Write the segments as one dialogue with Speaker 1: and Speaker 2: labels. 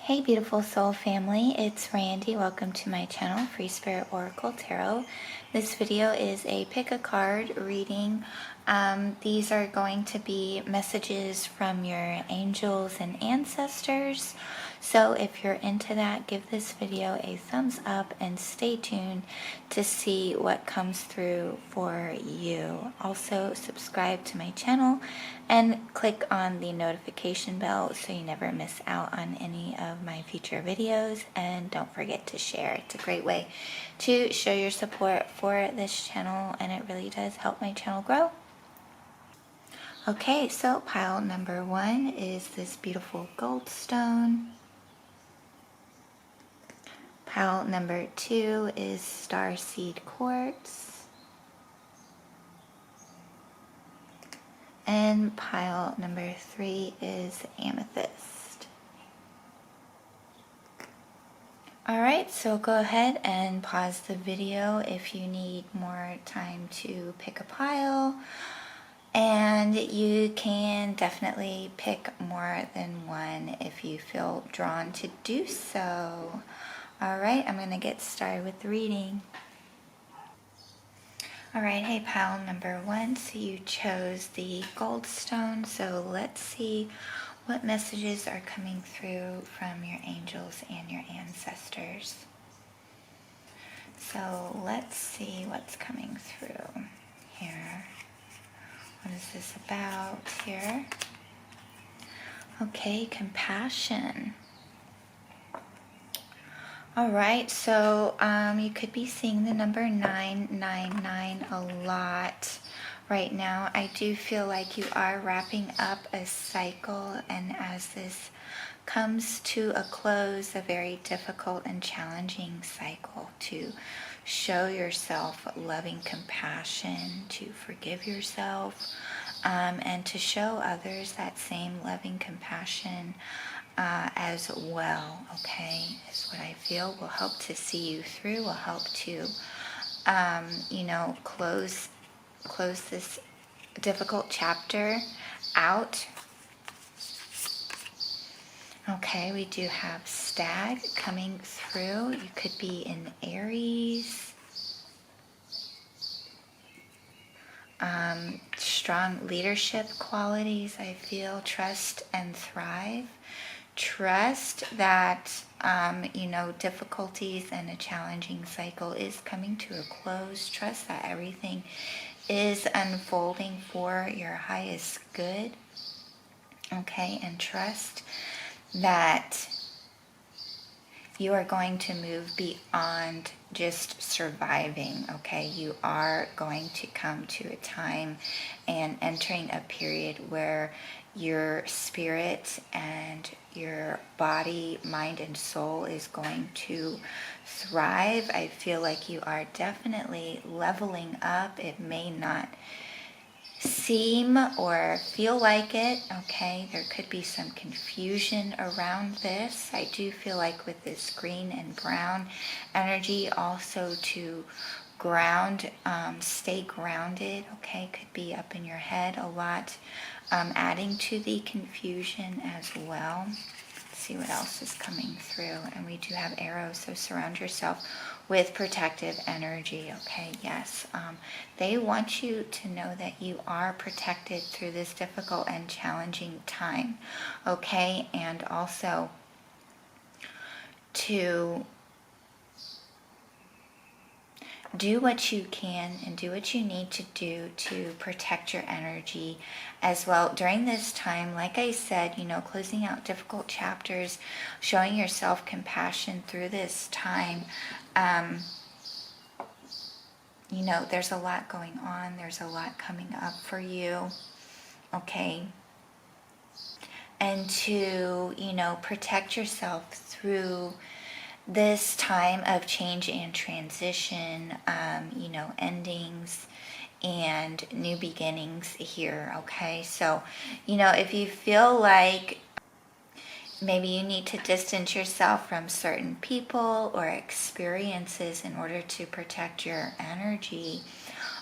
Speaker 1: Hey beautiful soul family, it's Randy. Welcome to my channel, Free Spirit Oracle Tarot. This video is a pick a card reading. These are going to be messages from your angels and ancestors. So if you're into that, give this video a thumbs up and stay tuned to see what comes through for you. Also subscribe to my channel and click on the notification bell so you never miss out on any of my future videos. And don't forget to share. It's a great way to show your support for this channel, and it really does help my channel grow. Okay, so pile number 1 is this beautiful goldstone. Pile number 2 is starseed quartz. And pile number 3 is amethyst. Alright, so go ahead and pause the video if you need more time to pick a pile. And you can definitely pick more than one if you feel drawn to do so. Alright, I'm going to get started with the reading. Alright, hey pile number 1, so you chose the goldstone, so let's see what messages are coming through from your angels and your ancestors. So let's see what's coming through here. What is this about here? Okay, compassion. Alright, so you could be seeing the number 999 a lot right now. I do feel like you are wrapping up a cycle, and as this comes to a close, a very difficult and challenging cycle, to show yourself loving compassion, to forgive yourself, and to show others that same loving compassion as well, okay, is what I feel will help to see you through, will help to, close this difficult chapter out. Okay, we do have stag coming through. You could be in Aries. Strong leadership qualities, I feel. Trust and thrive. Trust that, difficulties and a challenging cycle is coming to a close. Trust that everything is unfolding for your highest good. Okay, and trust that you are going to move beyond just surviving, okay? You are going to come to a time and entering a period where your spirit and your body, mind, and soul is going to thrive. I feel like you are definitely leveling up. It may not seem or feel like it, okay? There could be some confusion around this. I do feel like with this green and brown energy, also to ground, stay grounded, okay? Could be up in your head a lot, adding to the confusion as well. Let's see what else is coming through. And we do have arrows, so surround yourself with protective energy, okay? Yes, they want you to know that you are protected through this difficult and challenging time, okay? And also to do what you can and do what you need to do to protect your energy as well during this time. Like I said, closing out difficult chapters, showing yourself compassion through this time. There's a lot going on. There's a lot coming up for you, okay? And to, protect yourself through this time of change and transition, endings and new beginnings here, okay? So, if you feel like maybe you need to distance yourself from certain people or experiences in order to protect your energy,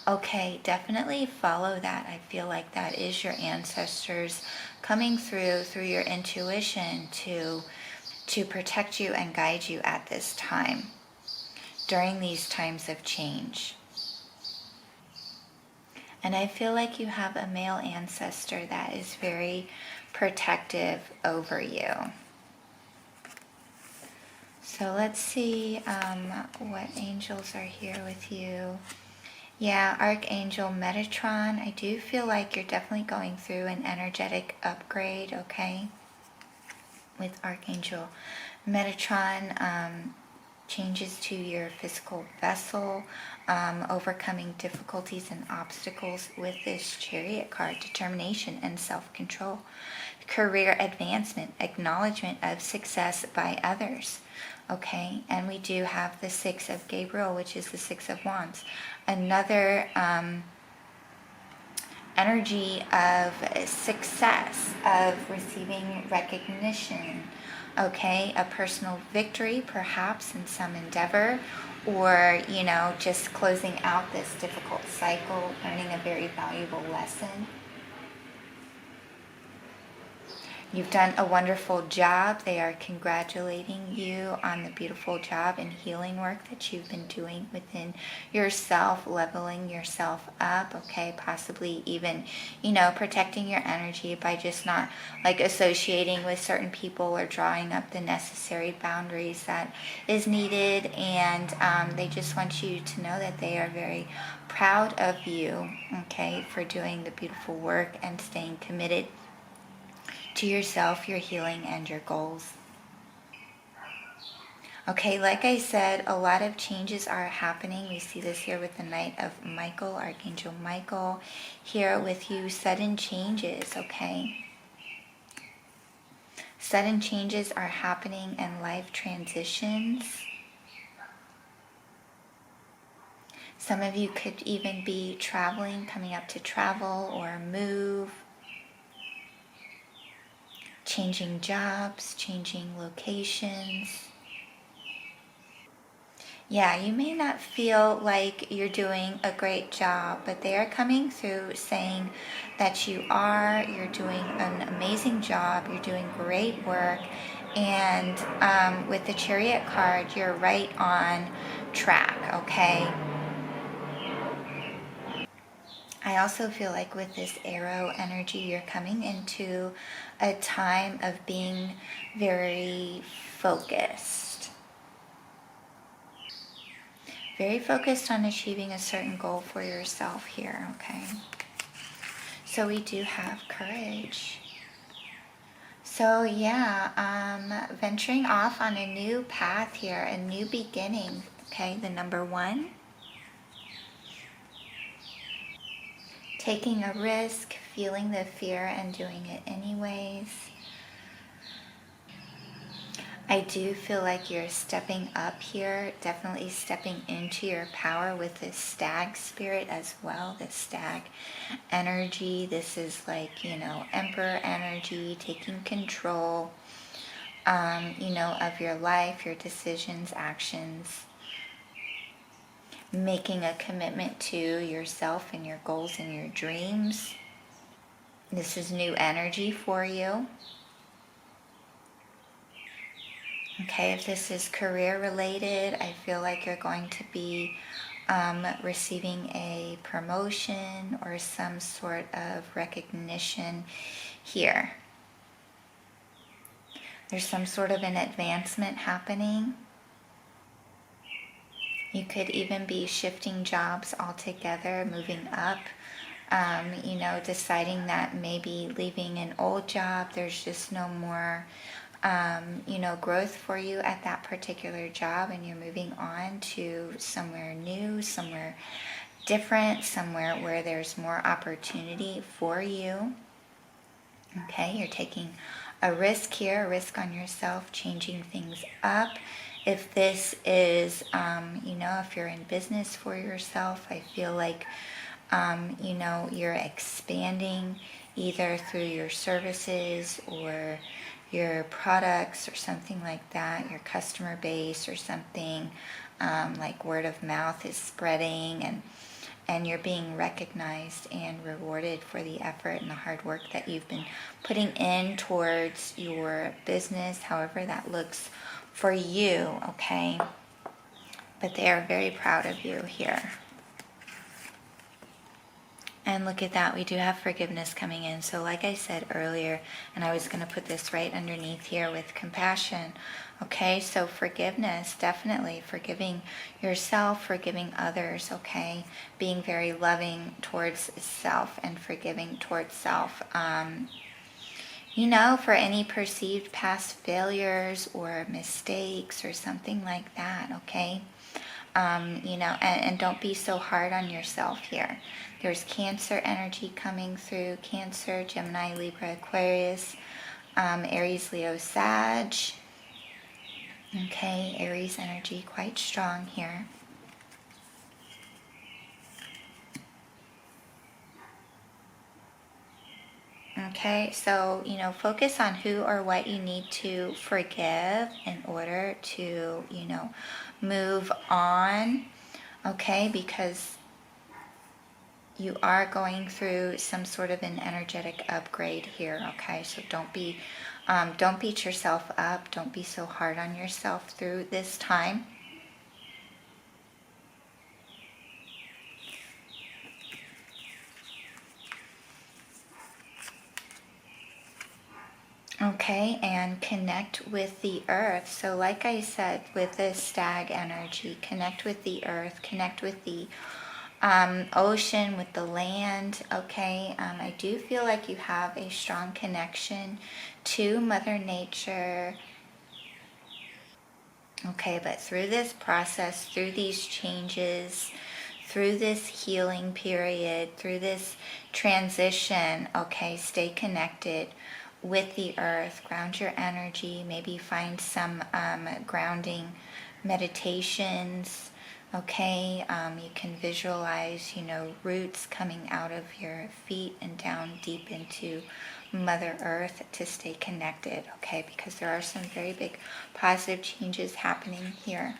Speaker 1: okay, definitely follow that. I feel like that is your ancestors coming through your intuition to to protect you and guide you at this time, during these times of change. And I feel like you have a male ancestor that is very protective over you. So let's see what angels are here with you. Yeah, Archangel Metatron. I do feel like you're definitely going through an energetic upgrade, okay? With Archangel Metatron, changes to your physical vessel, overcoming difficulties and obstacles with this Chariot card, determination and self-control, career advancement, acknowledgement of success by others. Okay, and we do have the Six of Gabriel, which is the Six of Wands. Another energy of success, of receiving recognition, okay, a personal victory perhaps in some endeavor, or, you know, just closing out this difficult cycle, learning a very valuable lesson. You've done a wonderful job. They are congratulating you on the beautiful job and healing work that you've been doing within yourself, leveling yourself up, okay? Possibly even, you know, protecting your energy by just not like associating with certain people or drawing up the necessary boundaries that is needed. And they just want you to know that they are very proud of you, okay, for doing the beautiful work and staying committed to yourself, your healing, and your goals. Okay, like I said, a lot of changes are happening. We see this here with the Knight of Michael, Archangel Michael, here with you. Sudden changes, okay? Sudden changes are happening and life transitions. Some of you could even be traveling, coming up to travel or move. Changing jobs, changing locations. Yeah, you may not feel like you're doing a great job, but they are coming through saying that you are. You're doing an amazing job. You're doing great work. And with the Chariot card, you're right on track, okay? I also feel like with this arrow energy, you're coming into a time of being very focused. Very focused on achieving a certain goal for yourself here, okay? So we do have courage. So yeah, venturing off on a new path here, a new beginning, okay? The number 1. Taking a risk, feeling the fear and doing it anyways. I do feel like you're stepping up here, definitely stepping into your power with this stag spirit as well, this stag energy. This is like, you know, emperor energy, taking control, you know, of your life, your decisions, actions. Making a commitment to yourself and your goals and your dreams. This is new energy for you. Okay, if this is career related, I feel like you're going to be receiving a promotion or some sort of recognition here. There's some sort of an advancement happening. You could even be shifting jobs altogether, moving up, you know, deciding that maybe leaving an old job, there's just no more, you know, growth for you at that particular job, and you're moving on to somewhere new, somewhere different, somewhere where there's more opportunity for you. Okay, you're taking a risk here, a risk on yourself, changing things up. If this is, you know, if you're in business for yourself, I feel like, you know, you're expanding either through your services or your products or something like that, your customer base or something, like word of mouth is spreading, and and you're being recognized and rewarded for the effort and the hard work that you've been putting in towards your business, however that looks for you, okay? But they are very proud of you here. And look at that, we do have forgiveness coming in. So like I said earlier, and I was going to put this right underneath here with compassion. Okay, so forgiveness, definitely forgiving yourself, forgiving others, okay? Being very loving towards self and forgiving towards self. You know, for any perceived past failures or mistakes or something like that, okay? You know, and don't be so hard on yourself here. There's Cancer energy coming through. Cancer, Gemini, Libra, Aquarius, Aries, Leo, Sag. Okay, Aries energy quite strong here. Okay, so, you know, focus on who or what you need to forgive in order to, you know, move on. Okay, because you are going through some sort of an energetic upgrade here, okay? So don't beat yourself up. Don't be so hard on yourself through this time. Okay, and connect with the earth. So like I said, with this stag energy, connect with the earth, connect with the ocean, with the land, okay? I do feel like you have a strong connection to Mother Nature, okay? But through this process, through these changes, through this healing period, through this transition, okay, stay connected with the earth, ground your energy, maybe find some grounding meditations. Okay, you can visualize, you know, roots coming out of your feet and down deep into Mother Earth to stay connected, okay, because there are some very big positive changes happening here.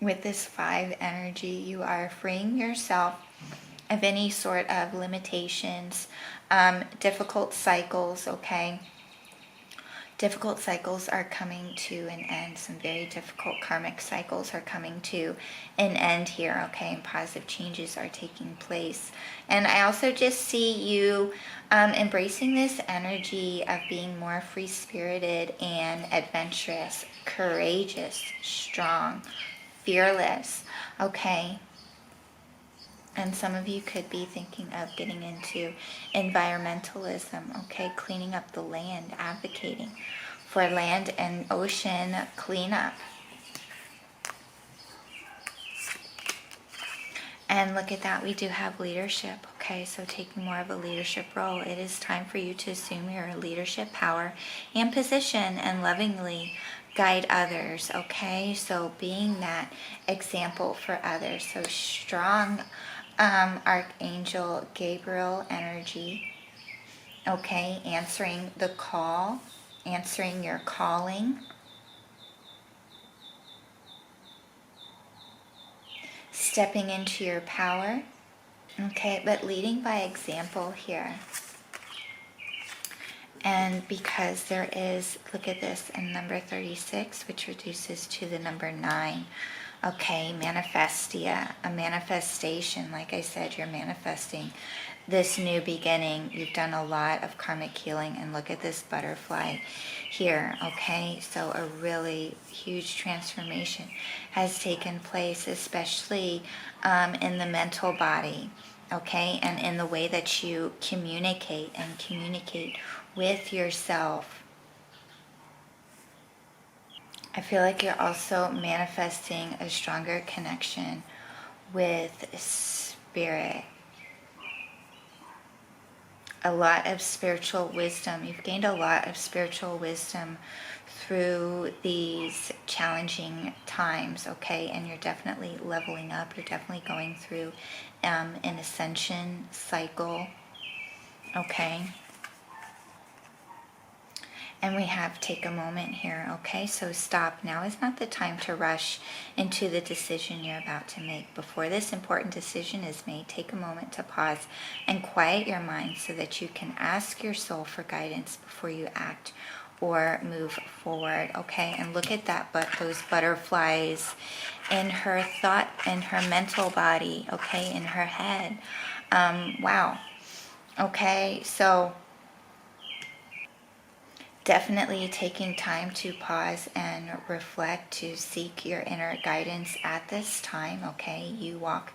Speaker 1: With this 5 energy, you are freeing yourself of any sort of limitations, difficult cycles, okay? Difficult cycles are coming to an end. Some very difficult karmic cycles are coming to an end here, okay? And positive changes are taking place. And I also just see you embracing this energy of being more free-spirited and adventurous, courageous, strong, fearless, okay? And some of you could be thinking of getting into environmentalism, okay? Cleaning up the land, advocating for land and ocean cleanup. And look at that, we do have leadership, okay? So taking more of a leadership role. It is time for you to assume your leadership power and position and lovingly guide others, okay? So being that example for others. So strong Archangel Gabriel energy, okay? Answering the call, answering your calling. Stepping into your power, okay, but leading by example here. And because there is, look at this, in number 36, which reduces to the number 9, okay, manifestia, a manifestation. Like I said, you're manifesting this new beginning. You've done a lot of karmic healing, and look at this butterfly here, okay? So a really huge transformation has taken place, especially in the mental body, okay? And in the way that you communicate and communicate with yourself. I feel like you're also manifesting a stronger connection with spirit. A lot of spiritual wisdom. You've gained a lot of spiritual wisdom through these challenging times, okay? And you're definitely leveling up. You're definitely going through an ascension cycle, okay? And we have take a moment here, okay? So stop. Now is not the time to rush into the decision you're about to make. Before this important decision is made, take a moment to pause and quiet your mind so that you can ask your soul for guidance before you act or move forward, okay? And look at that, but those butterflies in her thought, in her mental body, okay, in her head. Wow. Okay, so definitely taking time to pause and reflect, to seek your inner guidance at this time, okay? You walk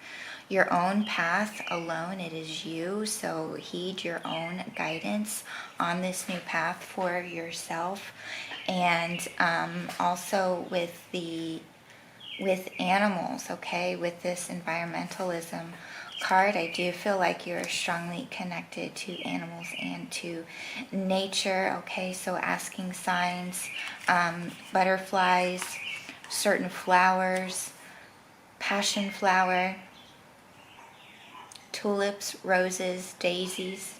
Speaker 1: your own path alone. It is you, so heed your own guidance on this new path for yourself. And also with animals, okay, with this environmentalism card, I do feel like you're strongly connected to animals and to nature, okay? So asking signs, butterflies, certain flowers, passion flower, tulips, roses, daisies.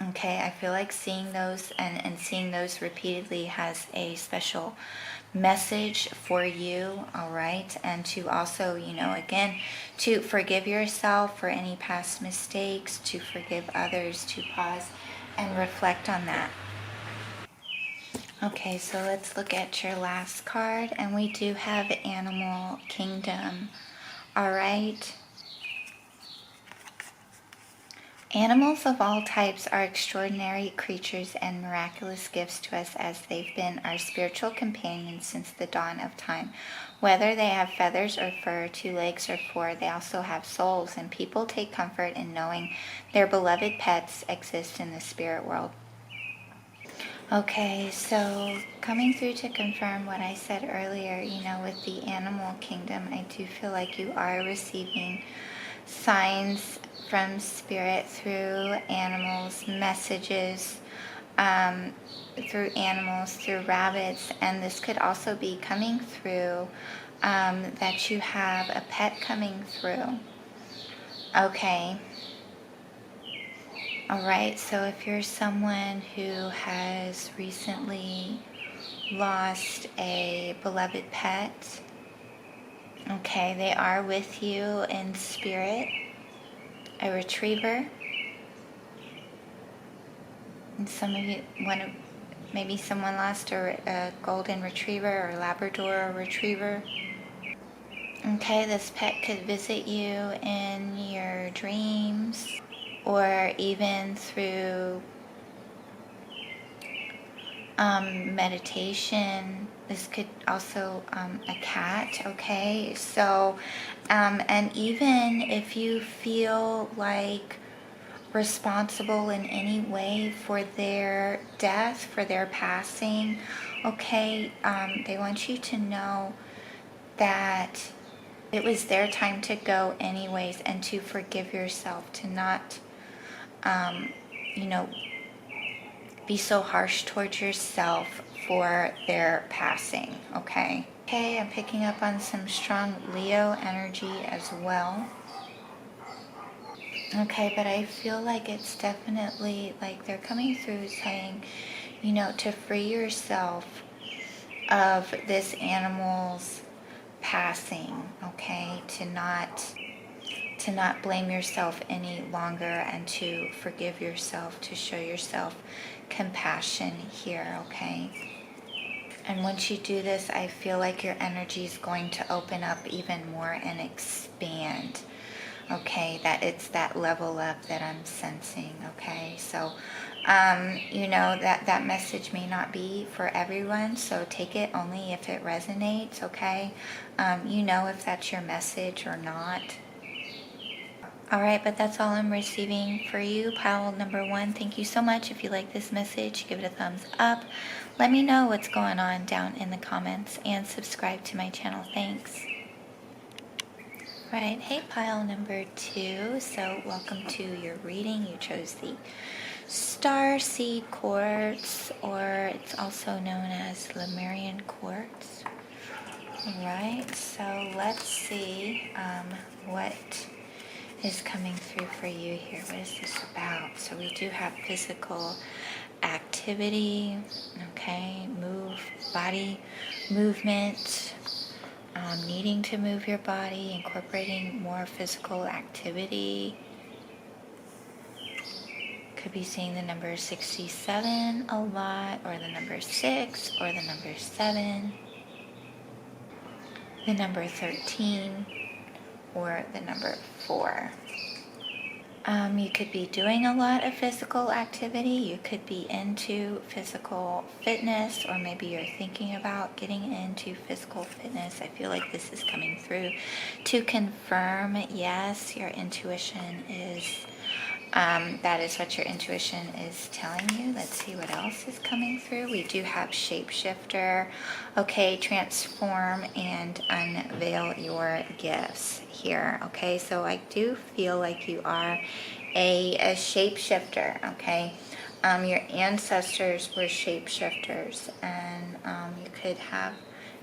Speaker 1: Okay, I feel like seeing those and seeing those repeatedly has a special message for you, all right? And to also, again, to forgive yourself for any past mistakes, to forgive others, to pause and reflect on that. Okay, so let's look at your last card, and we do have Animal Kingdom, all right? Animals of all types are extraordinary creatures and miraculous gifts to us, as they've been our spiritual companions since the dawn of time. Whether they have feathers or fur, 2 legs or 4, they also have souls, and people take comfort in knowing their beloved pets exist in the spirit world. Okay, so coming through to confirm what I said earlier, with the animal kingdom, I do feel like you are receiving signs from spirit through animals, messages through animals, through rabbits, and this could also be coming through that you have a pet coming through. Okay. All right, so if you're someone who has recently lost a beloved pet, okay, they are with you in spirit. A retriever, and some of you maybe someone lost a golden retriever or Labrador retriever. Okay, this pet could visit you in your dreams or even through meditation. This could also a cat, okay? So, and even if you feel like responsible in any way for their death, for their passing, okay, they want you to know that it was their time to go anyways, and to forgive yourself, to not, be so harsh towards yourself for their passing, okay? Okay, I'm picking up on some strong Leo energy as well. Okay, but I feel like it's definitely like they're coming through saying, to free yourself of this animal's passing, okay? To not blame yourself any longer, and to forgive yourself, to show yourself compassion here, okay? And once you do this, I feel like your energy is going to open up even more and expand. Okay, that it's that level up that I'm sensing, okay? So, that message may not be for everyone, so take it only if it resonates, okay? If that's your message or not. All right, but that's all I'm receiving for you, pile number 1. Thank you so much. If you like this message, give it a thumbs up. Let me know what's going on down in the comments, and subscribe to my channel. Thanks. Right, hey, pile number 2. So welcome to your reading. You chose the starseed quartz, or it's also known as Lemurian quartz. All right, so let's see what is coming through for you here. What is this about? So we do have physical activity, okay, body movement, needing to move your body, incorporating more physical activity. Could be seeing the number 67 a lot, or the number 6, or the number 7, the number 13, or the number 4. You could be doing a lot of physical activity. You could be into physical fitness, or maybe you're thinking about getting into physical fitness. I feel like this is coming through to confirm, yes, your intuition is, that is what your intuition is telling you. Let's see what else is coming through. We do have shapeshifter. Okay, transform and unveil your gifts here. Okay, so I do feel like you are a shapeshifter. Okay, your ancestors were shapeshifters, and you could have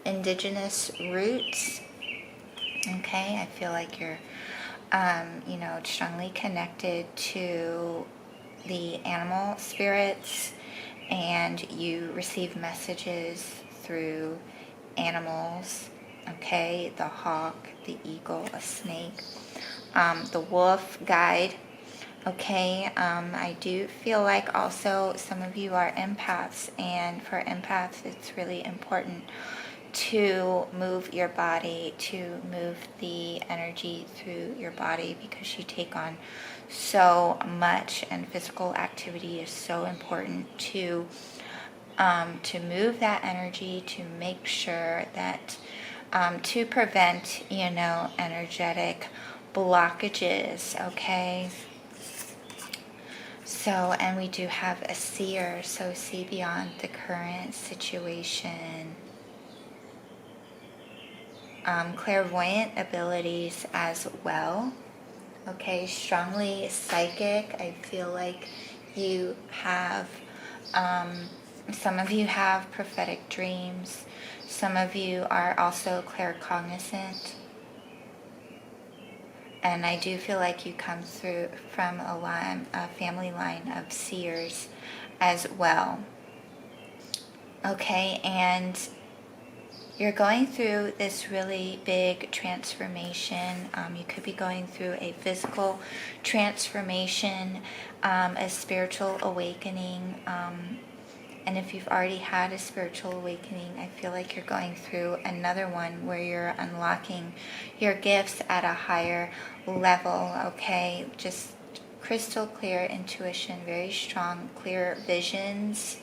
Speaker 1: indigenous roots. Okay, I feel like you're strongly connected to the animal spirits, and you receive messages through animals, okay? The hawk, the eagle, a snake, the wolf guide, okay? I do feel like also some of you are empaths, and for empaths, it's really important to move your body, to move the energy through your body, because you take on so much, and physical activity is so important to move that energy, to make sure that to prevent energetic blockages. Okay, so, and we do have a seer, so see beyond the current situation. Clairvoyant abilities as well. Okay, strongly psychic. I feel like you have, some of you have prophetic dreams. Some of you are also claircognizant. And I do feel like you come through from a family line of seers as well. Okay, and you're going through this really big transformation. You could be going through a physical transformation, a spiritual awakening. And if you've already had a spiritual awakening, I feel like you're going through another one where you're unlocking your gifts at a higher level, okay? Just crystal clear intuition, very strong, clear visions.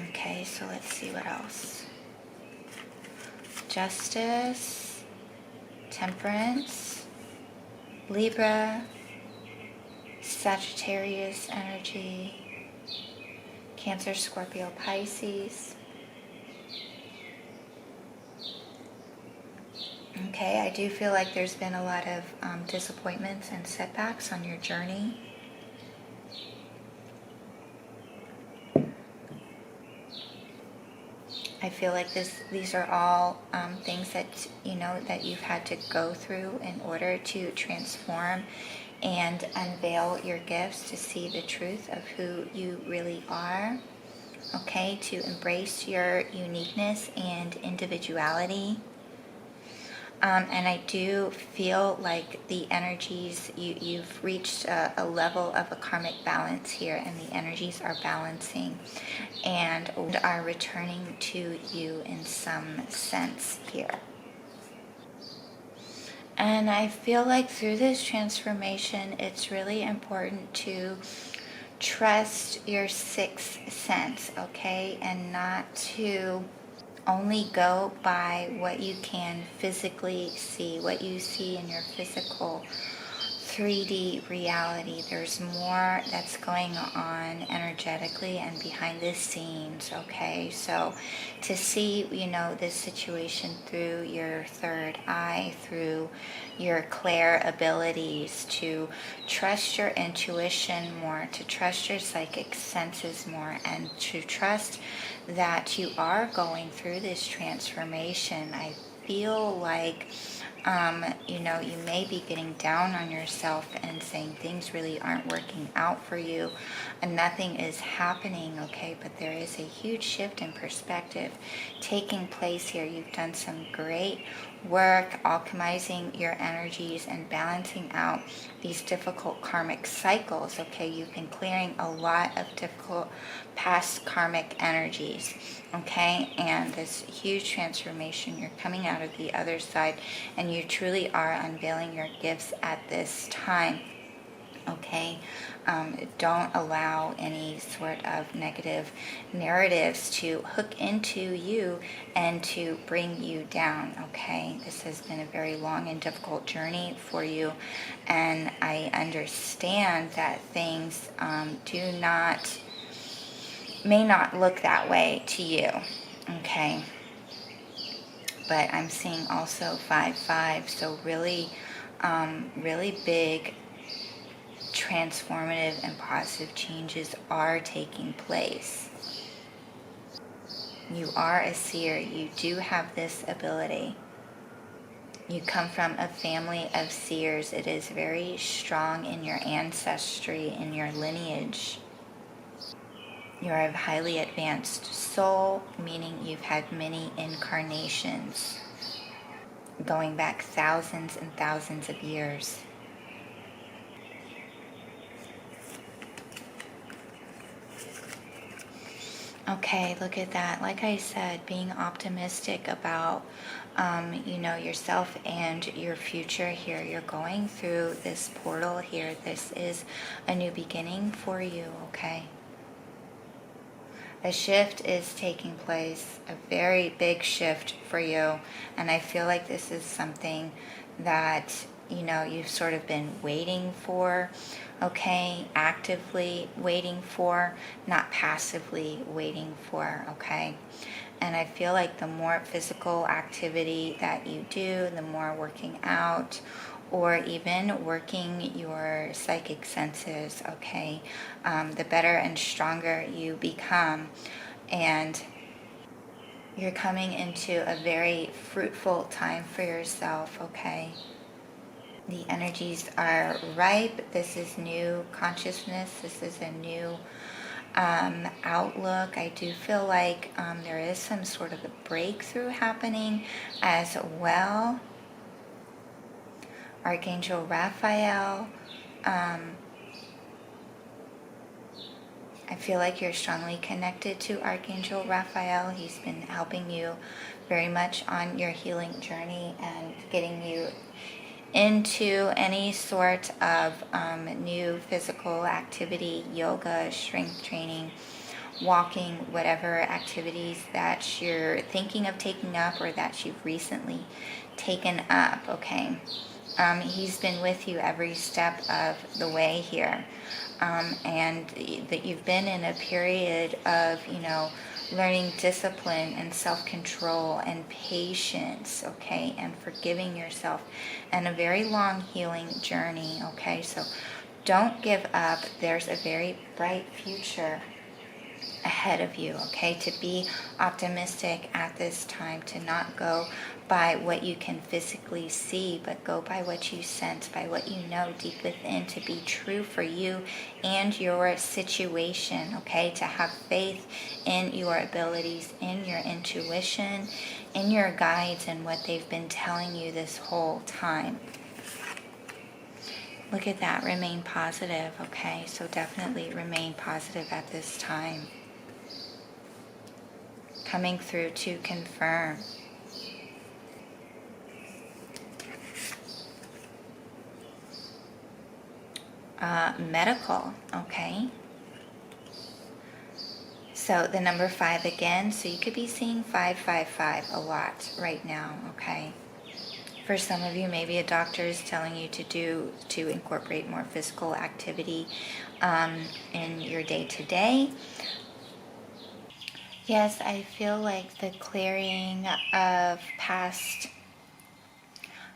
Speaker 1: Okay, so let's see what else. Justice, Temperance, Libra, Sagittarius energy, Cancer, Scorpio, Pisces. Okay, I do feel like there's been a lot of disappointments and setbacks on your journey. I feel like these are all things that that you've had to go through in order to transform and unveil your gifts, to see the truth of who you really are. Okay, to embrace your uniqueness and individuality. And I do feel like the energies, you've reached a level of a karmic balance here, and the energies are balancing and are returning to you in some sense here. And I feel like through this transformation, it's really important to trust your sixth sense, okay? And not to only go by what you can physically see, what you see in your physical 3D reality. There's more that's going on energetically and behind the scenes, okay? So to see, this situation through your third eye, through your clair abilities, to trust your intuition more, to trust your psychic senses more, and to trust that you are going through this transformation. I feel like You know, you may be getting down on yourself and saying things really aren't working out for you and nothing is happening, okay? But there is a huge shift in perspective taking place here. You've done some great work alchemizing your energies and balancing out these difficult karmic cycles, okay? You've been clearing a lot of difficult past karmic energies, okay? And this huge transformation, you're coming out of the other side and you truly are unveiling your gifts at this time, okay? Don't allow any sort of negative narratives to hook into you and to bring you down, okay? This has been a very long and difficult journey for you, and I understand that things may not look that way to you, okay? But I'm seeing also 5-5, so really, really big transformative and positive changes are taking place. You are a seer. You do have this ability. You come from a family of seers. It is very strong in your ancestry, in your lineage. You are a highly advanced soul, meaning you've had many incarnations, going back thousands and thousands of years. Okay, look at that. Like I said, being optimistic about, you know, yourself and your future here. You're going through this portal here. This is a new beginning for you, okay? A shift is taking place, a very big shift for you. And I feel like this is something that, you know, you've sort of been waiting for, okay? Actively waiting for, not passively waiting for, okay? And I feel like the more physical activity that you do, the more working out, or even working your psychic senses, okay, the better and stronger you become. And you're coming into a very fruitful time for yourself, okay? The energies are ripe. This is new consciousness. This is a new outlook. I do feel like there is some sort of a breakthrough happening as well. Archangel Raphael, I feel like you're strongly connected to Archangel Raphael. He's been helping you very much on your healing journey and getting you into any sort of new physical activity, yoga, strength training, walking, whatever activities that you're thinking of taking up or that you've recently taken up, okay? He's been with you every step of the way here. And that you've been in a period of, you know, learning discipline and self-control and patience, okay, and forgiving yourself, and a very long healing journey, okay? So don't give up. There's a very bright future ahead of you, okay? To be optimistic at this time, to not go by what you can physically see, but go by what you sense, by what you know deep within to be true for you and your situation, okay? To have faith in your abilities, in your intuition, in your guides, and what they've been telling you this whole time. Look at that. Remain positive, okay? So definitely remain positive at this time. Coming through to confirm. Medical, okay? So the number 5 again, so you could be seeing 555 a lot right now, okay? For some of you, maybe a doctor is telling you to incorporate more physical activity in your day-to-day. Yes, I feel like the clearing of past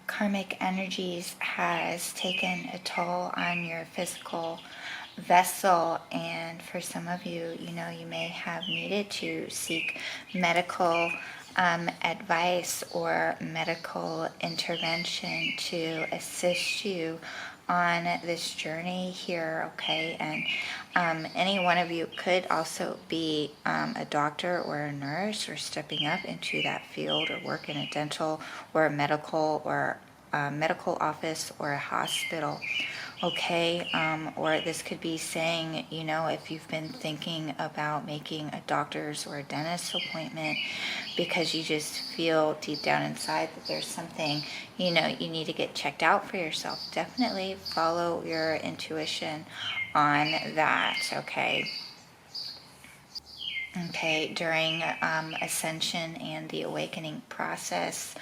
Speaker 1: karmic energies has taken a toll on your physical vessel, and for some of you, you know, you may have needed to seek medical advice or medical intervention to assist you on this journey here, okay? And any one of you could also be a doctor or a nurse, or stepping up into that field, or work in a dental or a medical office or a hospital. Okay, or this could be saying, if you've been thinking about making a doctor's or a dentist's appointment because you just feel deep down inside that there's something, you need to get checked out for yourself, definitely follow your intuition on that, okay? Okay, during ascension and the awakening process,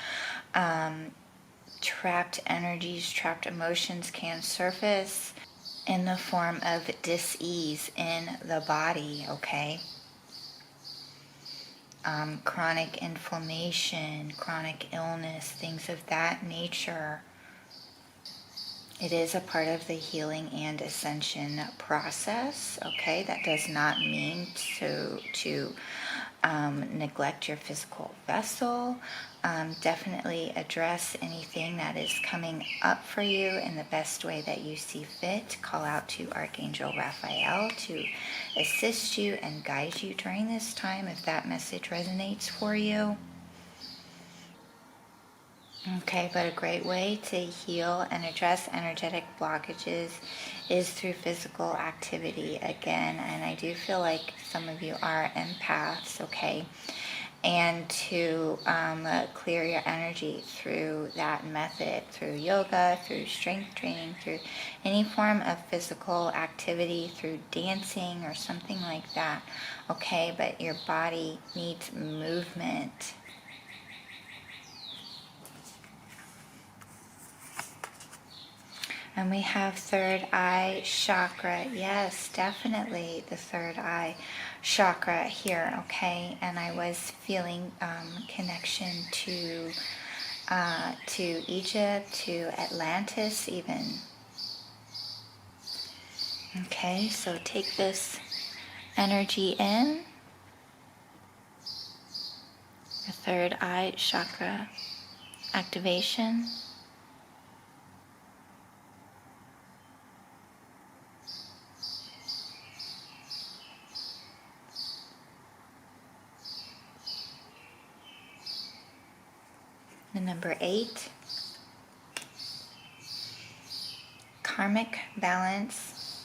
Speaker 1: trapped energies, trapped emotions can surface in the form of dis-ease in the body, okay? Chronic inflammation, chronic illness, things of that nature. It is a part of the healing and ascension process, okay? That does not mean to neglect your physical vessel. Definitely address anything that is coming up for you in the best way that you see fit. Call out to Archangel Raphael to assist you and guide you during this time if that message resonates for you. Okay, but a great way to heal and address energetic blockages is through physical activity again. And I do feel like some of you are empaths, okay? And to clear your energy through that method, through yoga, through strength training, through any form of physical activity, through dancing or something like that, okay? But your body needs movement. And we have third eye chakra. Yes, definitely the third eye chakra here, okay? And I was feeling connection to Egypt, to Atlantis even. Okay, so take this energy in. The third eye chakra activation. The number 8, karmic balance,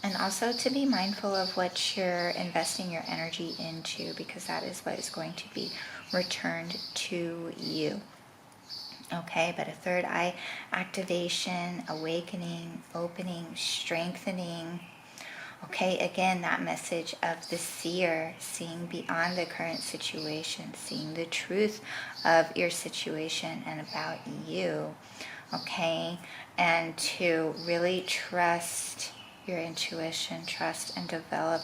Speaker 1: and also to be mindful of what you're investing your energy into, because that is what is going to be returned to you. Okay, but a third eye activation, awakening, opening, strengthening. Okay, again, that message of the seer, seeing beyond the current situation, seeing the truth of your situation and about you, okay, and to really trust your intuition, trust and develop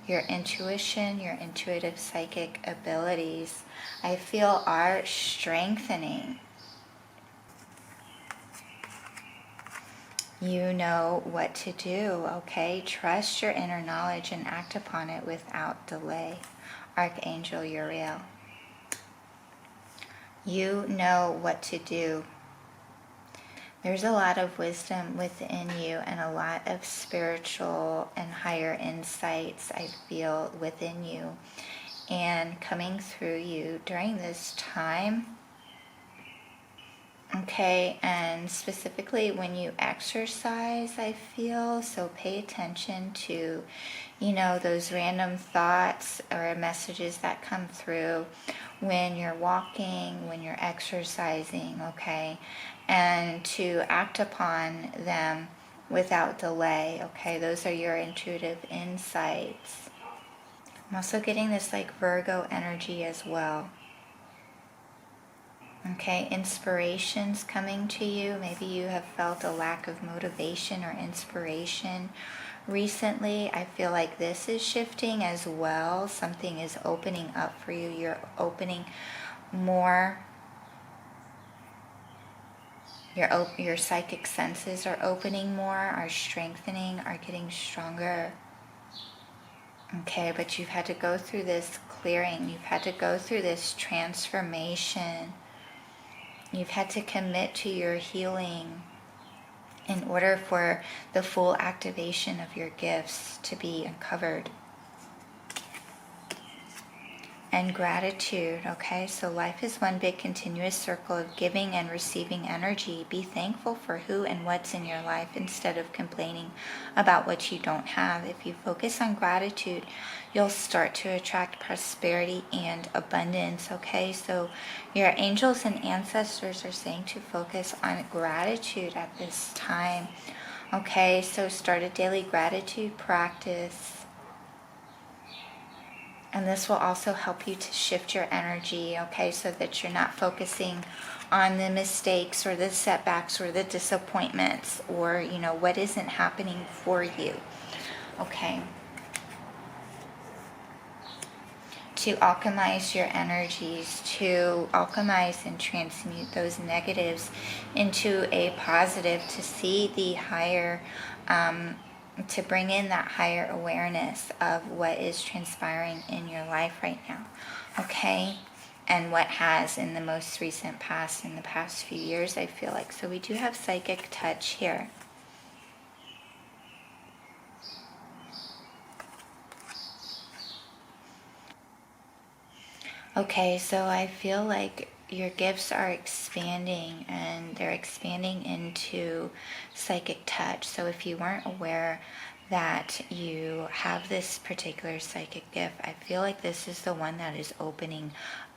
Speaker 1: your intuition, your intuitive psychic abilities, I feel are strengthening. You know what to do, okay? Trust your inner knowledge and act upon it without delay. Archangel Uriel. You know what to do. There's a lot of wisdom within you and a lot of spiritual and higher insights I feel within you and coming through you during this time. Okay, and specifically when you exercise, I feel, so pay attention to, those random thoughts or messages that come through when you're walking, when you're exercising, okay, and to act upon them without delay, okay? Those are your intuitive insights. I'm also getting this like Virgo energy as well. Okay, inspirations coming to you. Maybe you have felt a lack of motivation or inspiration recently. I feel like this is shifting as well. Something is opening up for you. You're opening more. Your psychic senses are opening more, are strengthening, are getting stronger. Okay, but you've had to go through this clearing. You've had to go through this transformation. You've had to commit to your healing in order for the full activation of your gifts to be uncovered. And gratitude, okay? So life is one big continuous circle of giving and receiving energy. Be thankful for who and what's in your life instead of complaining about what you don't have. If you focus on gratitude, you'll start to attract prosperity and abundance, okay? So your angels and ancestors are saying to focus on gratitude at this time, okay? So start a daily gratitude practice. And this will also help you to shift your energy, okay, so that you're not focusing on the mistakes or the setbacks or the disappointments or, what isn't happening for you, okay. To alchemize your energies, to alchemize and transmute those negatives into a positive, to see the higher, to bring in that higher awareness of what is transpiring in your life right now, okay? And what has in the most recent past, in the past few years, I feel like. So we do have psychic touch here. Okay, so I feel like your gifts are expanding, and they're expanding into psychic touch. So if you weren't aware that you have this particular psychic gift, I feel like this is the one that is opening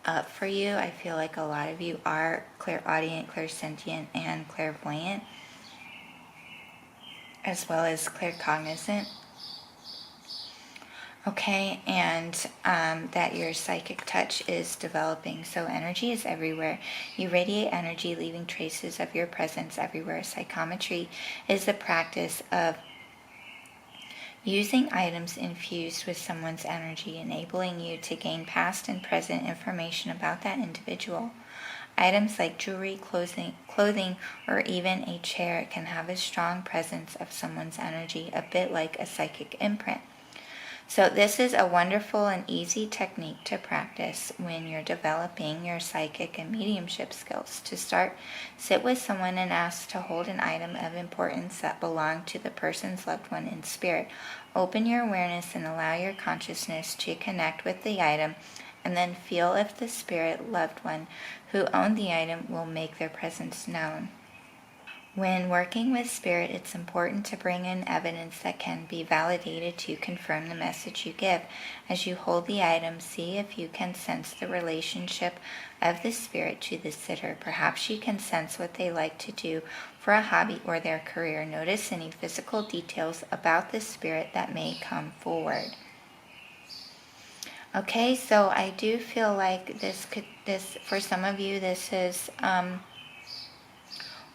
Speaker 1: up for you. I feel like a lot of you are clairaudient, clairsentient, and clairvoyant, as well as claircognizant. Okay, and that your psychic touch is developing. So energy is everywhere. You radiate energy, leaving traces of your presence everywhere. Psychometry is the practice of using items infused with someone's energy, enabling you to gain past and present information about that individual. Items like jewelry, clothing, or even a chair can have a strong presence of someone's energy, a bit like a psychic imprint. So this is a wonderful and easy technique to practice when you're developing your psychic and mediumship skills. To start, sit with someone and ask to hold an item of importance that belonged to the person's loved one in spirit. Open your awareness and allow your consciousness to connect with the item, and then feel if the spirit loved one who owned the item will make their presence known. When working with spirit, it's important to bring in evidence that can be validated to confirm the message you give. As you hold the item, see if you can sense the relationship of the spirit to the sitter. Perhaps you can sense what they like to do for a hobby or their career. Notice any physical details about the spirit that may come forward. Okay, so I do feel like this for some of you, this is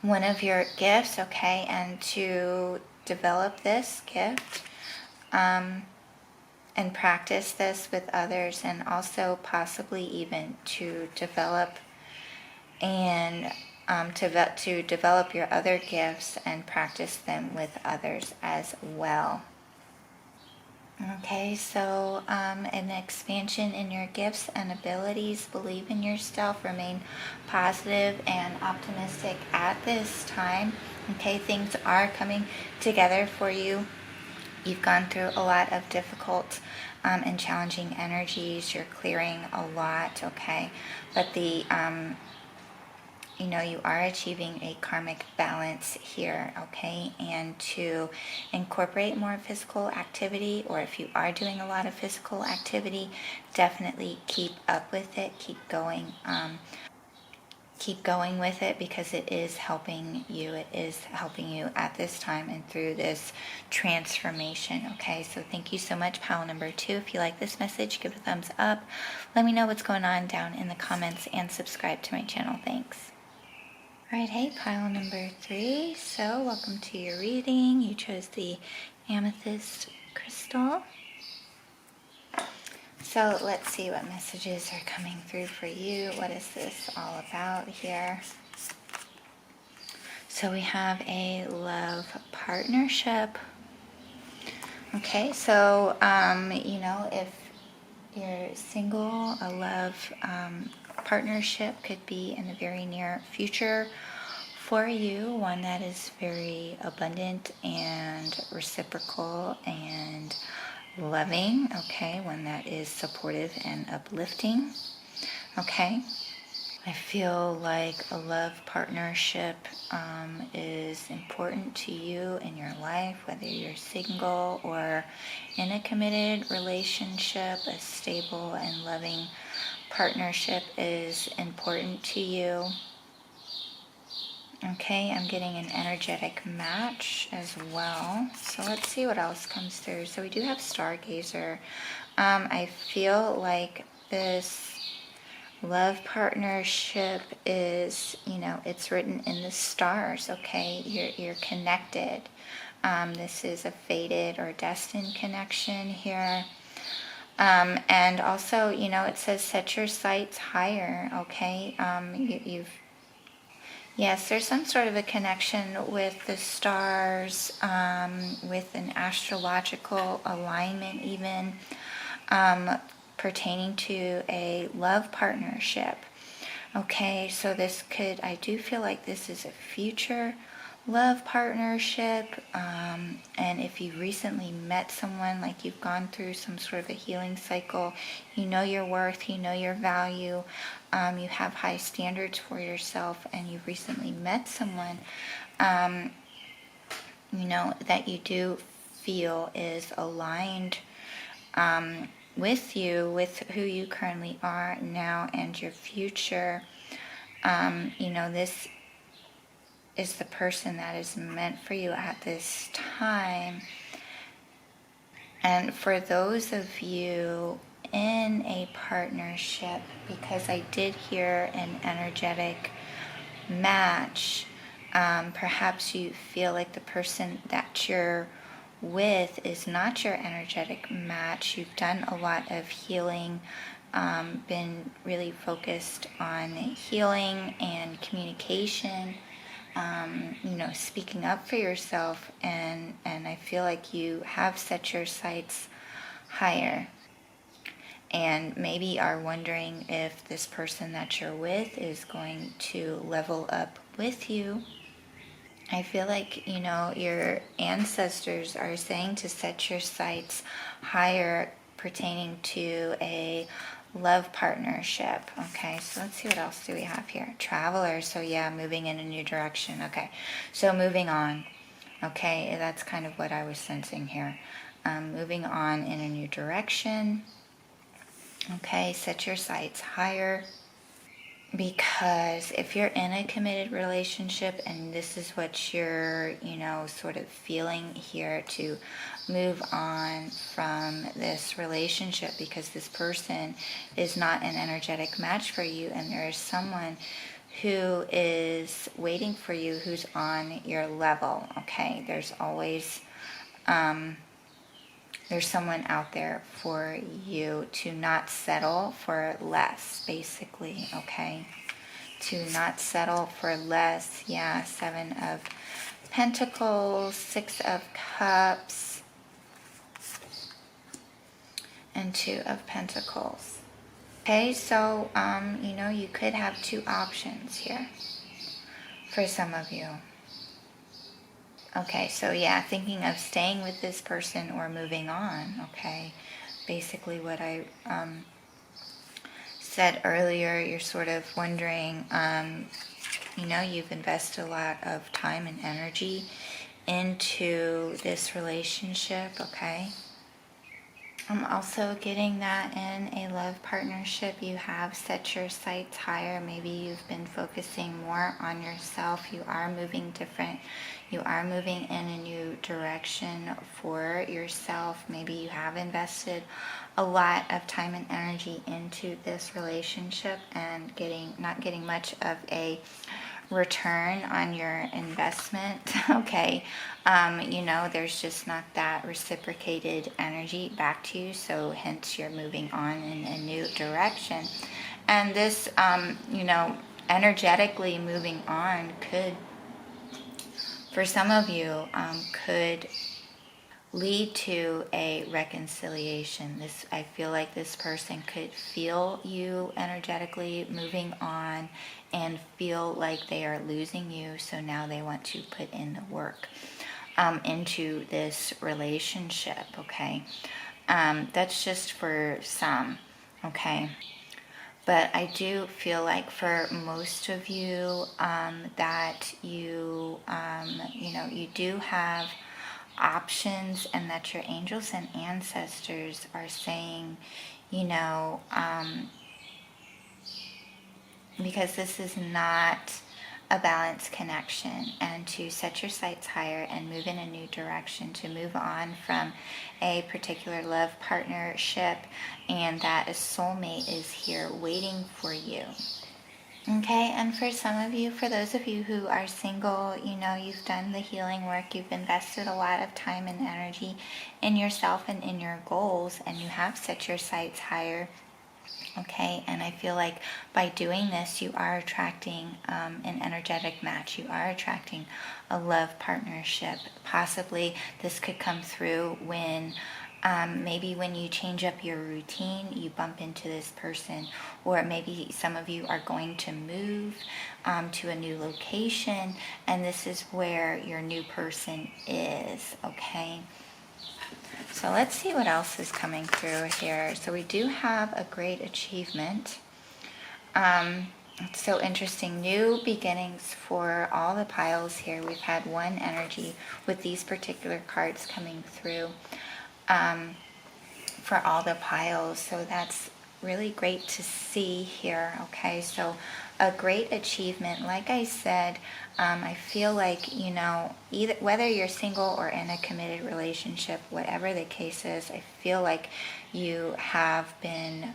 Speaker 1: one of your gifts, okay, and to develop this gift and practice this with others, and also possibly even to develop and to develop your other gifts and practice them with others as well. Okay, so an expansion in your gifts and abilities. Believe in yourself. Remain positive and optimistic at this time. Okay, things are coming together for you. You've gone through a lot of difficult and challenging energies. You're clearing a lot, okay? But you are achieving a karmic balance here, okay? And to incorporate more physical activity, or if you are doing a lot of physical activity, definitely keep up with it, keep going with it, because it is helping you. It is helping you at this time and through this transformation, okay? So thank you so much, pile number 2. If you like this message, give it a thumbs up. Let me know what's going on down in the comments, and subscribe to my channel. Thanks. Alright, hey, pile number 3. So welcome to your reading. You chose the amethyst crystal. So let's see what messages are coming through for you. What is this all about here? So we have a love partnership. Okay, so, if you're single, a love partnership could be in the very near future for you, one that is very abundant and reciprocal and loving, okay, one that is supportive and uplifting, okay. I feel like a love partnership is important to you in your life, whether you're single or in a committed relationship. A stable and loving partnership is important to you. Okay, I'm getting an energetic match as well. So let's see what else comes through. So we do have Stargazer. I feel like this love partnership is, it's written in the stars, okay? You're connected. This is a fated or destined connection here. And also, it says set your sights higher, okay? Yes, there's some sort of a connection with the stars, with an astrological alignment even, pertaining to a love partnership. Okay, so I do feel like this is a future love partnership. And if you recently met someone, like you've gone through some sort of a healing cycle, you know your worth, you know your value, you have high standards for yourself, and you've recently met someone, that you do feel is aligned with you, with who you currently are now and your future. This is the person that is meant for you at this time. And for those of you in a partnership, because I did hear an energetic match, perhaps you feel like the person that you're with is not your energetic match. You've done a lot of healing, been really focused on healing and communication, speaking up for yourself, and I feel like you have set your sights higher, and maybe are wondering if this person that you're with is going to level up with you. I feel like, your ancestors are saying to set your sights higher pertaining to a love partnership. Okay, so let's see what else do we have here. Traveler, so yeah, moving in a new direction. Okay, so moving on. Okay, that's kind of what I was sensing here. Moving on in a new direction. Okay, set your sights higher. Because if you're in a committed relationship and this is what you're, sort of feeling here, to move on from this relationship because this person is not an energetic match for you, and there is someone who is waiting for you who's on your level, okay? There's always, there's someone out there for you to not settle for less, basically, okay? To not settle for less. Yeah, 7 of Pentacles, 6 of Cups, and 2 of Pentacles. Okay, so, you could have 2 options here for some of you. Okay, so yeah, thinking of staying with this person or moving on, okay? Basically what I said earlier, you're sort of wondering, you've invested a lot of time and energy into this relationship, okay? I'm also getting that in a love partnership, you have set your sights higher. Maybe you've been focusing more on yourself. You are moving different. You are moving in a new direction for yourself. Maybe you have invested a lot of time and energy into this relationship and not getting much of a return on your investment. Okay, there's just not that reciprocated energy back to you, so hence you're moving on in a new direction. And this, energetically moving on could, for some of you, could lead to a reconciliation. I feel like this person could feel you energetically moving on and feel like they are losing you, so now they want to put in the work into this relationship, okay? That's just for some, okay? But I do feel like for most of you that you, you do have options, and that your angels and ancestors are saying, because this is not a balanced connection, and to set your sights higher and move in a new direction, to move on from a particular love partnership, and that a soulmate is here waiting for you. Okay, and for some of you, for those of you who are single, you've done the healing work, you've invested a lot of time and energy in yourself and in your goals, and you have set your sights higher. Okay, and I feel like by doing this, you are attracting an energetic match. You are attracting a love partnership. Possibly this could come through when maybe when you change up your routine, you bump into this person, or maybe some of you are going to move to a new location, and this is where your new person is, okay? So let's see what else is coming through here. So we do have a great achievement. It's so interesting. New beginnings for all the piles here. We've had one energy with these particular cards coming through for all the piles. So that's really great to see here. Okay, so a great achievement. Like I said, I feel like, either whether you're single or in a committed relationship, whatever the case is, I feel like you have been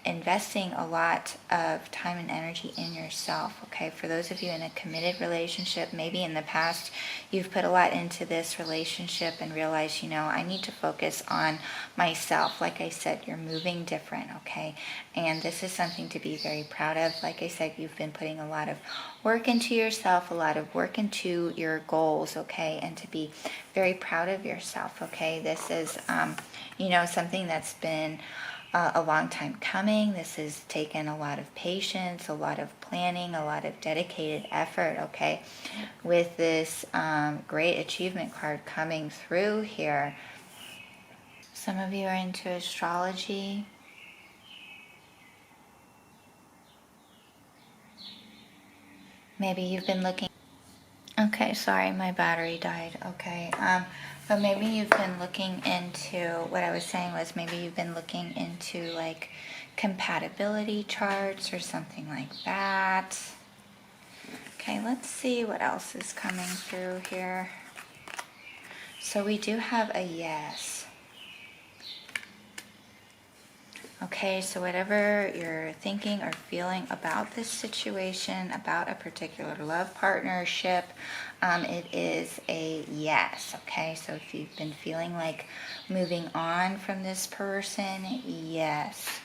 Speaker 1: investing a lot of time and energy in yourself, okay? For those of you in a committed relationship, maybe in the past you've put a lot into this relationship and realized, I need to focus on myself. Like I said, you're moving different, okay? And this is something to be very proud of. Like I said, you've been putting a lot of work into yourself, a lot of work into your goals, okay? And to be very proud of yourself, okay? This is, something that's been a long time coming. This has taken a lot of patience, a lot of planning, a lot of dedicated effort, okay? With this great achievement card coming through here. Some of you are into astrology. Maybe you've been looking... Okay, sorry, my battery died. Okay, but maybe you've been looking into, what I was saying was maybe you've been looking into like compatibility charts or something like that. Okay, let's see what else is coming through here. So we do have a yes. Okay, so whatever you're thinking or feeling about this situation, about a particular love partnership, it is a yes, okay? So if you've been feeling like moving on from this person, yes.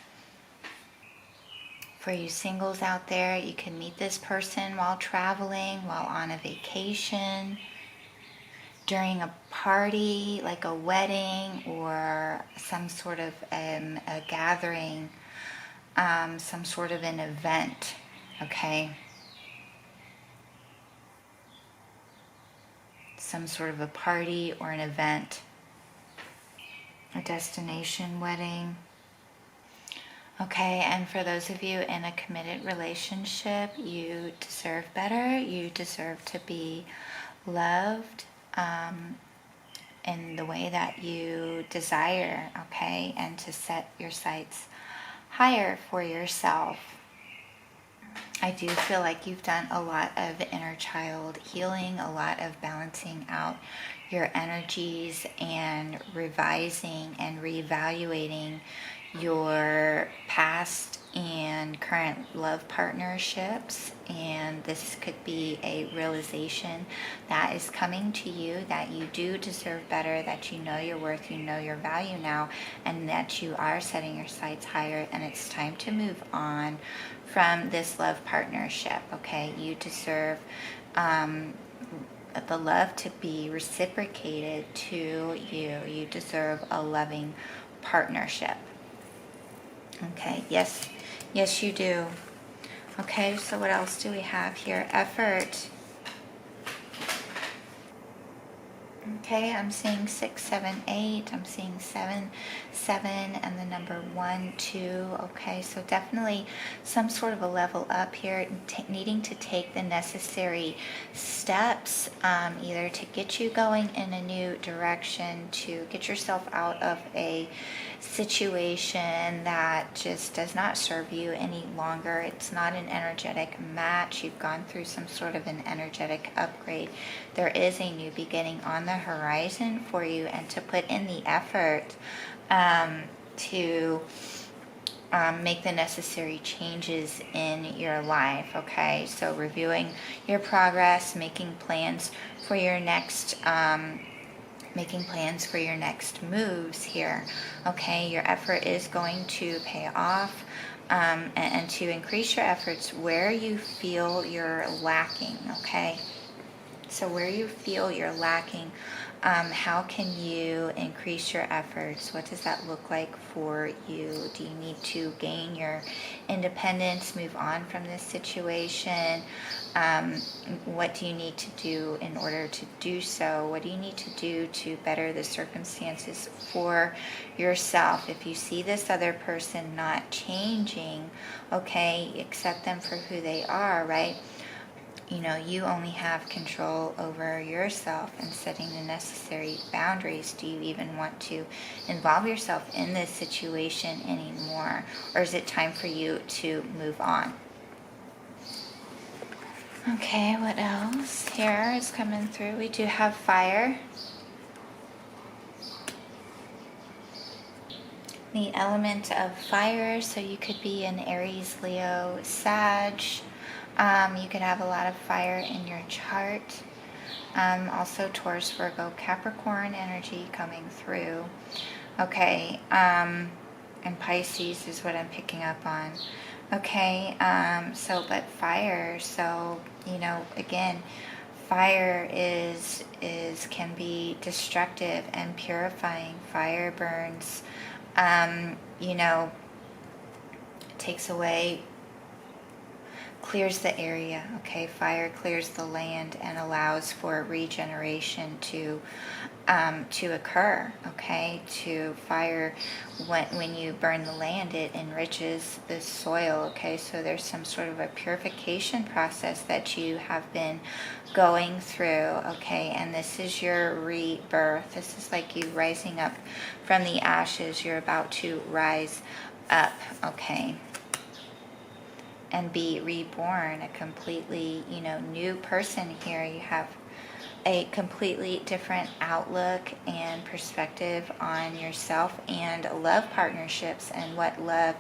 Speaker 1: For you singles out there, you can meet this person while traveling, while on a vacation, during a party, like a wedding or some sort of a gathering, some sort of an event, okay? Some sort of a party or an event, a destination wedding. Okay, and for those of you in a committed relationship, you deserve better. You deserve to be loved in the way that you desire, okay? And to set your sights higher for yourself. I do feel like you've done a lot of inner child healing, a lot of balancing out your energies and revising and reevaluating your past and current love partnerships, and this could be a realization that is coming to you, that you do deserve better, that you know your worth, you know your value now, and that you are setting your sights higher, and it's time to move on from this love partnership, okay? You deserve the love to be reciprocated to you. You deserve a loving partnership. Okay, yes, yes you do. Okay, so what else do we have here? Effort. Okay, I'm seeing 6, 7, 8. I'm seeing 7, 7, and the number 1, 2. Okay, so definitely some sort of a level up here, needing to take the necessary steps, either to get you going in a new direction, to get yourself out of a situation that just does not serve you any longer. It's not an energetic match. You've gone through some sort of an energetic upgrade. There is a new beginning on the horizon for you, and to put in the effort to make the necessary changes in your life. Okay, so reviewing your progress, making plans for your next moves here. Okay, your effort is going to pay off, and to increase your efforts where you feel you're lacking. Okay, so where you feel you're lacking, how can you increase your efforts? What does that look like for you? Do you need to gain your independence, move on from this situation? What do you need to do in order to do so? What do you need to do to better the circumstances for yourself? If you see this other person not changing, okay, accept them for who they are, right? You know, you only have control over yourself and setting the necessary boundaries. Do you even want to involve yourself in this situation anymore? Or is it time for you to move on? Okay, what else here is coming through? We do have fire. The element of fire, so you could be an Aries, Leo, Sag. You could have a lot of fire in your chart. Also Taurus, Virgo, Capricorn energy coming through. Okay, and Pisces is what I'm picking up on. Okay, but fire, so, you know, again, fire can be destructive and purifying. Fire burns, you know, takes away, clears the area. Okay, fire clears the land and allows for regeneration to occur. Okay, to fire, when you burn the land, it enriches the soil. Okay, so there's some sort of a purification process that you have been going through. Okay, and this is your rebirth. This is like you rising up from the ashes. You're about to rise up. Okay, and be reborn, a completely, you know, new person here. You have a completely different outlook and perspective on yourself and love partnerships and what love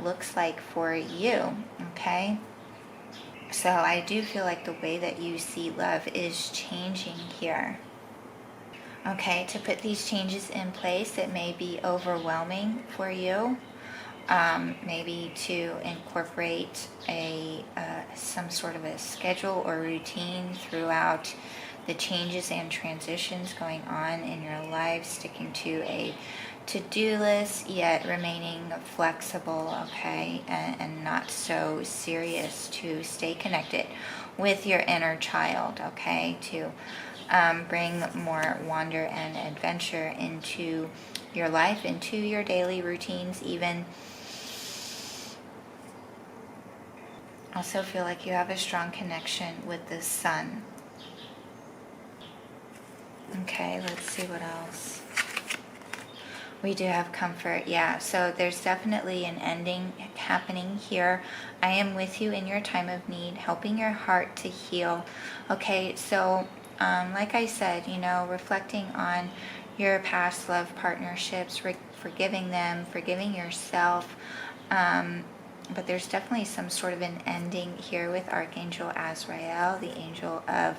Speaker 1: looks like for you. Okay, so I do feel like the way that you see love is changing here. Okay, to put these changes in place, it may be overwhelming for you. Maybe to incorporate some sort of a schedule or routine throughout the changes and transitions going on in your life, sticking to a to-do list, yet remaining flexible, okay, and not so serious, to stay connected with your inner child, okay, to bring more wonder and adventure into your life, into your daily routines, even. Also feel like you have a strong connection with the sun. Okay, let's see what else. We do have comfort, yeah. So there's definitely an ending happening here. I am with you in your time of need, helping your heart to heal. Okay, so like I said, you know, reflecting on your past love partnerships, forgiving them, forgiving yourself. But there's definitely some sort of an ending here with Archangel Azrael, the angel of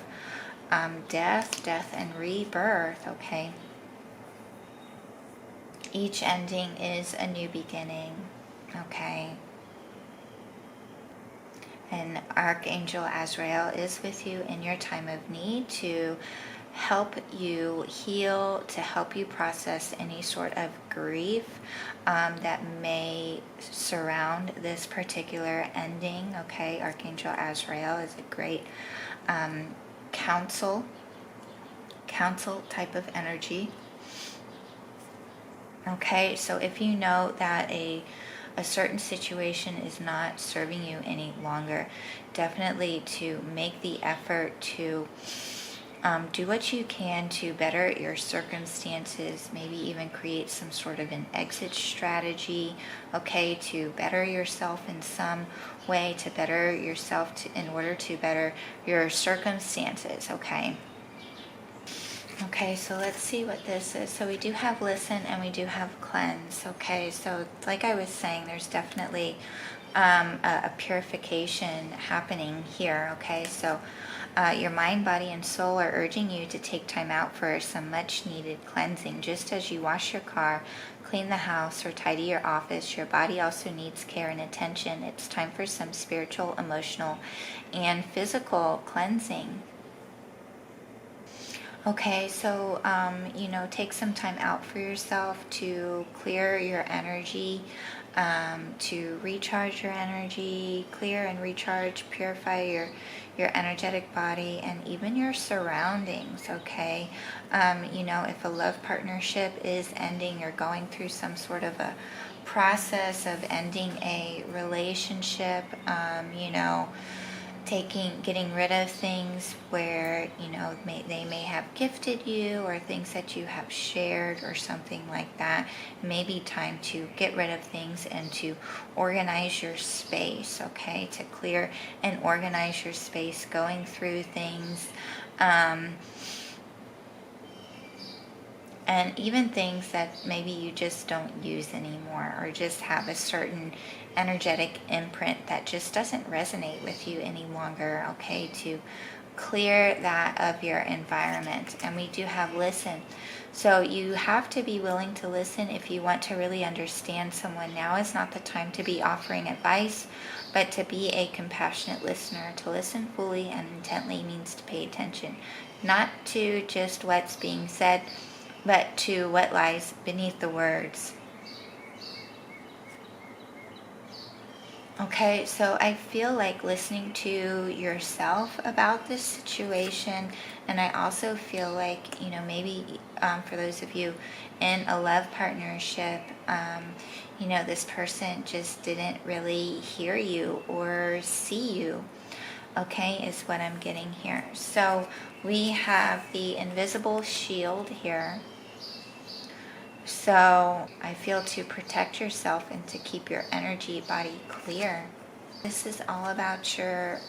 Speaker 1: death and rebirth, okay? Each ending is a new beginning, okay? And Archangel Azrael is with you in your time of need to help you heal, to help you process any sort of grief that may surround this particular ending. Okay, Archangel Azrael is a great counsel type of energy. Okay, so if you know that a certain situation is not serving you any longer, definitely to make the effort to do what you can to better your circumstances, maybe even create some sort of an exit strategy, okay, to better yourself in some way, to better yourself in order to better your circumstances, okay? Okay, so let's see what this is. So we do have listen and we do have cleanse, okay? So like I was saying, there's definitely a purification happening here, okay? So your mind, body, and soul are urging you to take time out for some much needed cleansing. Just as you wash your car, clean the house, or tidy your office, your body also needs care and attention. It's time for some spiritual, emotional, and physical cleansing. Okay, so, take some time out for yourself to clear your energy, to recharge your energy, clear and recharge, purify your energetic body and even your surroundings, okay? If a love partnership is ending, you're going through some sort of a process of ending a relationship, getting rid of things where they may have gifted you, or things that you have shared or something like that. It may be time to get rid of things and to organize your space, okay? To clear and organize your space, going through things, and even things that maybe you just don't use anymore, or just have a certain energetic imprint that just doesn't resonate with you any longer, okay? To clear that of your environment. And we do have listen. So you have to be willing to listen if you want to really understand someone. Now is not the time to be offering advice, but to be a compassionate listener. To listen fully and intently means to pay attention, not to just what's being said, but to what lies beneath the words. Okay, so I feel like listening to yourself about this situation, and I also feel like, maybe for those of you in a love partnership, this person just didn't really hear you or see you, okay, is what I'm getting here. So we have the invisible shield here. So I feel to protect yourself and to keep your energy body clear. This is all about your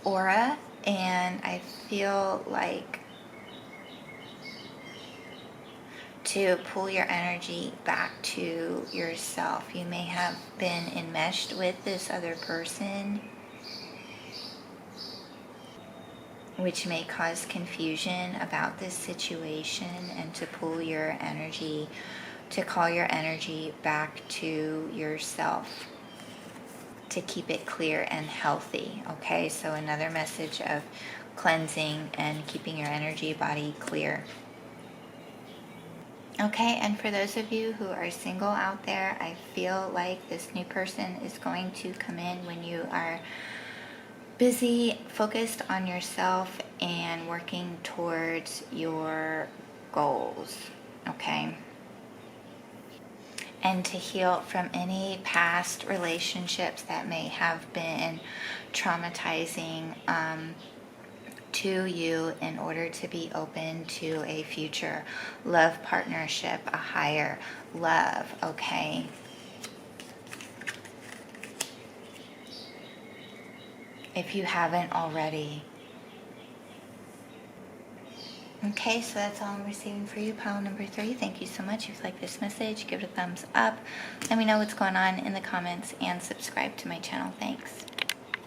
Speaker 1: aura, and I feel like to pull your energy back to yourself. You may have been enmeshed with this other person, which may cause confusion about this situation, and to pull your energy, to call your energy back to yourself, to keep it clear and healthy, okay? So another message of cleansing and keeping your energy body clear. Okay, and for those of you who are single out there, I feel like this new person is going to come in when you are busy, focused on yourself, and working towards your goals, okay? And to heal from any past relationships that may have been traumatizing to you, in order to be open to a future love partnership, a higher love, okay? If you haven't already. Okay, so that's all I'm receiving for you, pile number 3. Thank you so much. If you like this message, give it a thumbs up. Let me know what's going on in the comments and subscribe to my channel. Thanks.